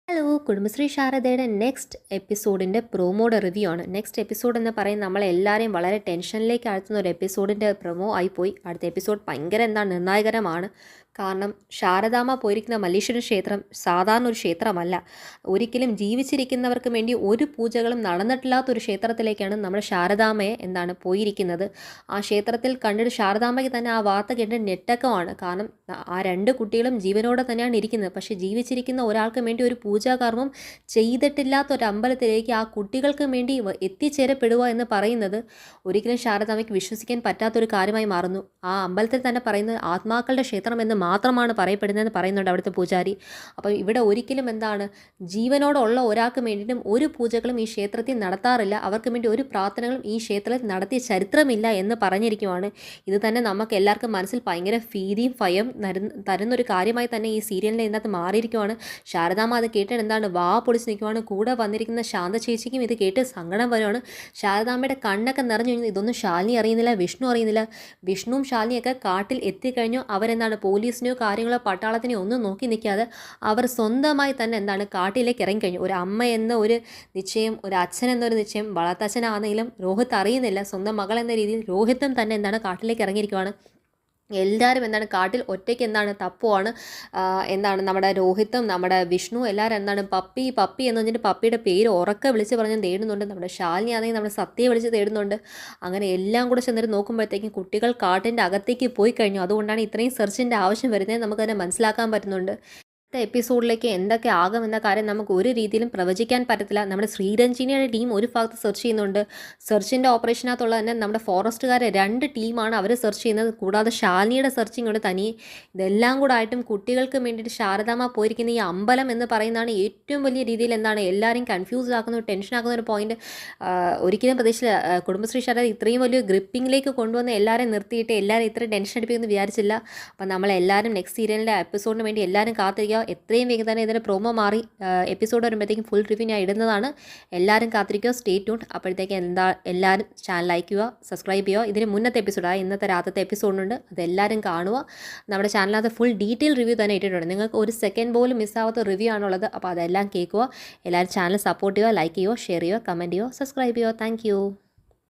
Hello Kudumbashree ശാരദയുടെ next എപ്പിസോഡിൻ്റെ പ്രൊമോയുടെ review ആണ്. Next episode എന്ന് പറയുന്നത് നമ്മളെല്ലാവരെയും വളരെ ടെൻഷനിലേക്ക് ആഴ്ത്തുന്ന ഒരു എപ്പിസോഡിൻ്റെ പ്രൊമോ ആയിപ്പോയി. അടുത്ത എപ്പിസോഡ് ഭയങ്കര നിർണായകരമാണ്. കാരണം ശാരദാമ്മ പോയിരിക്കുന്ന മല്ലീശ്വര ക്ഷേത്രം സാധാരണ ഒരു ക്ഷേത്രമല്ല. ഒരിക്കലും ജീവിച്ചിരിക്കുന്നവർക്ക് വേണ്ടി ഒരു പൂജകളും നടന്നിട്ടില്ലാത്തൊരു ക്ഷേത്രത്തിലേക്കാണ് നമ്മുടെ ശാരദാമ്മയെ പോയിരിക്കുന്നത്. ആ ക്ഷേത്രത്തിൽ കണ്ടിട്ട് ശാരദാമ്മയ്ക്ക് തന്നെ ആ വാർത്ത കേട്ട് ഞെട്ടക്കമാണ്. കാരണം ആ രണ്ട് കുട്ടികളും ജീവനോടെ തന്നെയാണ് ഇരിക്കുന്നത്. പക്ഷേ ജീവിച്ചിരിക്കുന്ന ഒരാൾക്ക് വേണ്ടി ഒരു പൂജാകർമ്മം ചെയ്തിട്ടില്ലാത്ത ഒരു അമ്പലത്തിലേക്ക് ആ കുട്ടികൾക്ക് വേണ്ടി എത്തിച്ചേരപ്പെടുക എന്ന് പറയുന്നത് ഒരിക്കലും ശാരദാമ്മയ്ക്ക് വിശ്വസിക്കാൻ പറ്റാത്തൊരു കാര്യമായി മാറുന്നു. ആ അമ്പലത്തിൽ തന്നെ പറയുന്നത് ആത്മാക്കളുടെ ക്ഷേത്രം എന്ന് മാത്രമാണ് പറയപ്പെടുന്നതെന്ന് പറയുന്നുണ്ട് അവിടുത്തെ പൂജാരി. അപ്പം ഇവിടെ ഒരിക്കലും ജീവനോടുള്ള ഒരാൾക്ക് വേണ്ടിയിട്ടും ഒരു പൂജകളും ഈ ക്ഷേത്രത്തിൽ നടത്താറില്ല. അവർക്ക് വേണ്ടി ഒരു പ്രാർത്ഥനകളും ഈ ക്ഷേത്രത്തിൽ നടത്തിയ ചരിത്രമില്ല എന്ന് പറഞ്ഞിരിക്കുവാണ്. ഇത് തന്നെ നമുക്ക് എല്ലാവർക്കും മനസ്സിൽ ഭയങ്കര ഭീതിയും ഭയം തരുന്നൊരു കാര്യമായി തന്നെ ഈ സീരിയലിൻ്റെ ഇതിനകത്ത് മാറിയിരിക്കുവാണ്. ശാരദാമ്മ അത് കേട്ടിട്ട് വാ പൊളിച്ച് നിൽക്കുവാണ്. കൂടെ വന്നിരിക്കുന്ന ശാന്ത ചേച്ചിക്കും ഇത് കേട്ട് സങ്കടം വരുവാണ്. ശാരദാമ്മയുടെ കണ്ണൊക്കെ നിറഞ്ഞു കഴിഞ്ഞു. ഇതൊന്നും ശാലിനി അറിയുന്നില്ല, വിഷ്ണു അറിയുന്നില്ല. വിഷ്ണുവും ശാലിനിയൊക്കെ കാട്ടിൽ എത്തിക്കഴിഞ്ഞു. പോലീസിനെയോ കാര്യങ്ങളോ പട്ടാളത്തിനെയോ ഒന്നും നോക്കി നിൽക്കാതെ അവർ സ്വന്തമായി തന്നെ കാട്ടിലേക്ക് ഇറങ്ങിക്കഴിഞ്ഞു. ഒരു അമ്മ എന്ന ഒരു നിശ്ചയം, ഒരു അച്ഛൻ എന്നൊരു നിശ്ചയം വളർത്തച്ഛനാണെങ്കിലും രോഹിത് അറിയുന്നില്ല. സ്വന്തം മകൾ എന്ന രീതിയിൽ രോഹിത്തും തന്നെ കാട്ടിലേക്ക് ഇറങ്ങിയിരിക്കുവാണ്. എല്ലാവരും കാട്ടിൽ ഒറ്റയ്ക്ക് തപ്പുവാണ്. നമ്മുടെ രോഹിത്തും നമ്മുടെ വിഷ്ണു എല്ലാവരും പപ്പി പപ്പി എന്ന് പറഞ്ഞിട്ട് പപ്പിയുടെ പേര് ഉറക്കെ വിളിച്ച് പറഞ്ഞ് തേടുന്നുണ്ട്. നമ്മുടെ ശാലിനി ആണെങ്കിൽ നമ്മുടെ സത്യയെ വിളിച്ച് തേടുന്നുണ്ട്. അങ്ങനെ എല്ലാം കൂടെ ചെന്നിട്ട് നോക്കുമ്പോഴത്തേക്കും കുട്ടികൾ കാട്ടിൻ്റെ അകത്തേക്ക് പോയി കഴിഞ്ഞു. അതുകൊണ്ടാണ് ഇത്രയും സെർച്ചിൻ്റെ ആവശ്യം വരുന്നത് നമുക്കതിനെ മനസ്സിലാക്കാൻ പറ്റുന്നുണ്ട്. എപ്പിസോഡിലേക്ക് എന്തൊക്കെ ആകുമെന്ന കാര്യം നമുക്ക് ഒരു രീതിയിലും പ്രവചിക്കാൻ പറ്റത്തില്ല. നമ്മുടെ ശ്രീരഞ്ജിനിയുടെ ടീം ഒരു ഭാഗത്ത് സെർച്ച് ചെയ്യുന്നുണ്ട്. സെർച്ചിൻ്റെ ഓപ്പറേഷനകത്തുള്ള തന്നെ നമ്മുടെ ഫോറസ്റ്റുകാരെ 2 ടീമാണ് അവർ സെർച്ച് ചെയ്യുന്നത്. കൂടാതെ ശാലിനിയുടെ സെർച്ചിങ് കൊണ്ട് തനിയെ ഇതെല്ലാം കൂടെ ആയിട്ടും കുട്ടികൾക്ക് വേണ്ടിയിട്ട് ശാരദാമ്മ പോയിരിക്കുന്ന ഈ അമ്പലം എന്ന് പറയുന്നതാണ് ഏറ്റവും വലിയ രീതിയിൽ എല്ലാവരെയും കൺഫ്യൂസ്ഡ് ആക്കുന്ന ടെൻഷൻ ആക്കുന്ന ഒരു പോയിന്റ്. ഒരിക്കലും പ്രതീക്ഷിച്ചില്ല കുടുംബശ്രീ ശാരദ ഇത്രയും വലിയ ഗ്രിപ്പിങ്ങിലേക്ക് കൊണ്ടുവന്ന് എല്ലാവരെയും നിർത്തിയിട്ട് എല്ലാവരും ഇത്രയും ടെൻഷൻ അടിപ്പിക്കുമെന്ന് വിചാരിച്ചില്ല. അപ്പം നമ്മളെല്ലാവരും നെക്സ്റ്റ് സീരിയലിൻ്റെ എപ്പിസോഡിന് വേണ്ടി എല്ലാവരും കാത്തിരിക്കുക. എത്രയും വേഗം തന്നെ ഇതിൻ്റെ പ്രൊമോ മാറി എപ്പിസോഡ് വരുമ്പോഴത്തേക്കും ഫുൾ റിവ്യൂ ഞാൻ ഇടുന്നതാണ്. എല്ലാവരും കാത്തിരിക്കുക, സ്റ്റേ ട്യൂൺഡ്. അപ്പോഴത്തേക്ക് എല്ലാവരും ചാനൽ ലൈക്ക് ചെയ്യുക, സബ്സ്ക്രൈബ് ചെയ്യുക. ഇതിന് മുന്നത്തെ എപ്പിസോഡാണ് ഇന്നത്തെ രാത്രിത്തെ എപ്പിസോഡുണ്ട്, അതെല്ലാവരും കാണുക. നമ്മുടെ ചാനലിനകത്ത് ഫുൾ ഡീറ്റെയിൽ റിവ്യൂ തന്നെ ഇട്ടിട്ടുണ്ട്. നിങ്ങൾക്ക് ഒരു സെക്കൻഡ് പോലും മിസ്സാവാത്ത റിവ്യൂ ആണുള്ളത്. അപ്പോൾ അതെല്ലാം കേൾക്കുക. എല്ലാവരും ചാനൽ സപ്പോർട്ട് ചെയ്യുക, ലൈക്ക് ചെയ്യുക, ഷെയർ ചെയ്യുക, കമൻറ്റ് ചെയ്യുക, സബ്സ്ക്രൈബ് ചെയ്യുക. താങ്ക്